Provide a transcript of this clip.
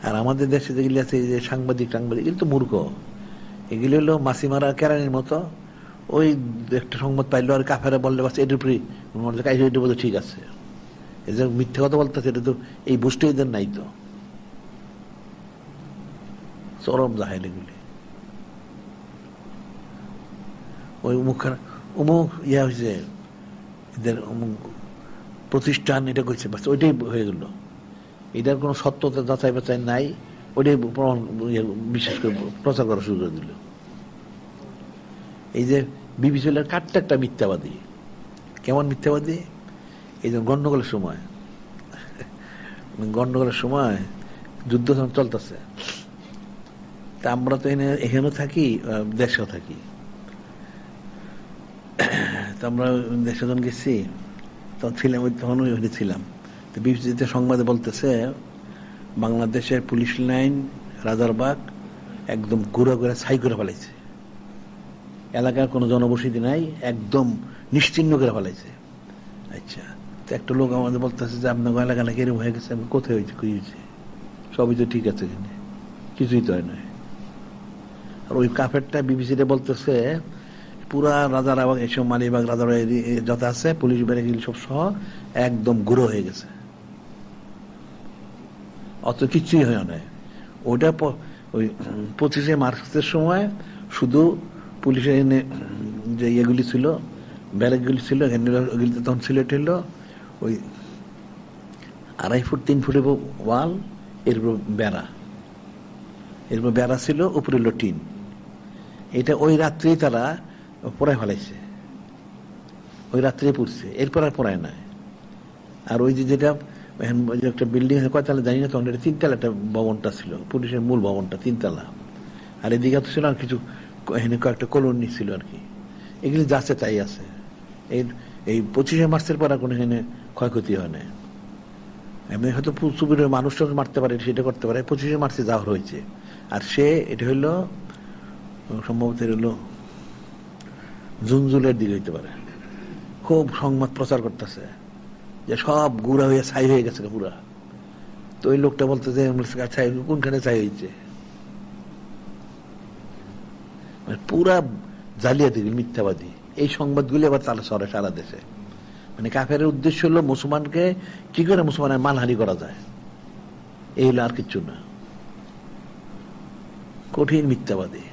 আর আমাদের দেশে যেগুলি আছে যে সাংবাদিক এগুলো তো মূর্খ, এগুলি হলো মাসি মারা কেরানির মতো। ওই একটা সংবাদ পাইলো আর কাফেরা বললে বাস এটার উপরে এটা বলতে ঠিক আছে। এই যে মিথ্যা কথা বলতেছে, এটা তো এই বুঝতে এদের নাই তো, চরম জাহেল এগুলি। ওই অমুক ইয়া হয়েছে, এদের অমুক প্রতিষ্ঠান এটা করছে, বাস ওইটাই হয়ে গেল। এটার কোনো সত্যতা যাচাই বাছাই নাই, ওইটাই প্রমাণ বিশেষ করে প্রচার করা শুরু করে দিল। এই যে বিবি ছেলের কাটটা একটা মিথ্যাবাদী। কেমন মিথ্যাবাদী? এই যে গন্ডগোলের সময় যুদ্ধ যখন চলতেছে, তা আমরা তো এখানেও থাকি, দেশেও থাকি। তো আমরা দেশে যখন গেছি তখন ছিলাম, তখন ওই ছিলাম। তো বিবিসিতে সংবাদে বলতেছে বাংলাদেশের পুলিশ লাইন রাজারবাগ একদম ঘুরে ঘুরে ছাই করে ফেলাইছে, এলাকার কোনো জনবসতি নাই, একদম নিশ্চিহ্ন করে ফেলাইছে। আচ্ছা, তো একটা লোক আমাদের বলতেছে যে আপনার এলাকা নাকি এরকম হয়ে গেছে। কোথায় হয়েছে, কি হয়েছে? সবই তো ঠিক আছে, এখানে কিছুই তো হয় না। আর ওই কাফেরটা বিবিসিতে বলতেছে পুরা রাজারবাগ এসব মালিবাগ রাজার যত আছে পুলিশ বেড়ে সব সহ একদম গুঁড়ো হয়ে গেছে, অত কিছুই হয় না। ওইটা ওই 25শে মার্চের সময় শুধু পুলিশের যে ইয়েগুলি ছিল, ব্যারেকগুলি ছিল, ওগুলিতে তখন সিলেট হইল ওই 2.5 ফুট 3 ফুটের ওয়াল, এরপর বেড়া ছিল, উপরে হলো টিন। এটা ওই রাত্রেই তারা পড়ায় ফেলাইছে, ওই রাত্রেই পড়ছে, এরপর আর পড়ায় নাই। আর ওই যে যেটা একটা বিল্ডিং কয়তলা জানি না, তখন এটা 3 তলা একটা ভবনটা ছিল, পুলিশের মূল ভবনটা 3 তলা। আর এদিকে তো ছিল আর কিছু এখানে কয়েকটা কলোনি ছিল আর কি। এগুলি যাচ্ছে তাই আছে। এই 25শে মার্চের পর আর কোনো এখানে ক্ষয়ক্ষতি হয় না। এমনি হয়তো চুপুরের মানুষটা মারতে পারে, সেটা করতে পারে। 25শে মার্চে যা হয়েছে, আর সে এটা হইলো সম্ভবত হইলো জুন-জুলাইয়ের দিকে হইতে পারে। খুব সংবাদ প্রচার করতেছে যে সব গুঁড়া হয়ে ছাই হয়ে গেছে পুরা। তো ওই লোকটা বলতে যে কোনখানে ছাই হয়েছে, পুরা জালিয়াতি, মিথ্যাবাদী। এই সংবাদগুলি আবার তারা সরে সারা দেশে। মানে কাফের উদ্দেশ্য হলো মুসলমানকে কি করে মুসলমানের মানহানি করা যায়, এই হলো, আর কিচ্ছু না। কঠিন মিথ্যাবাদী।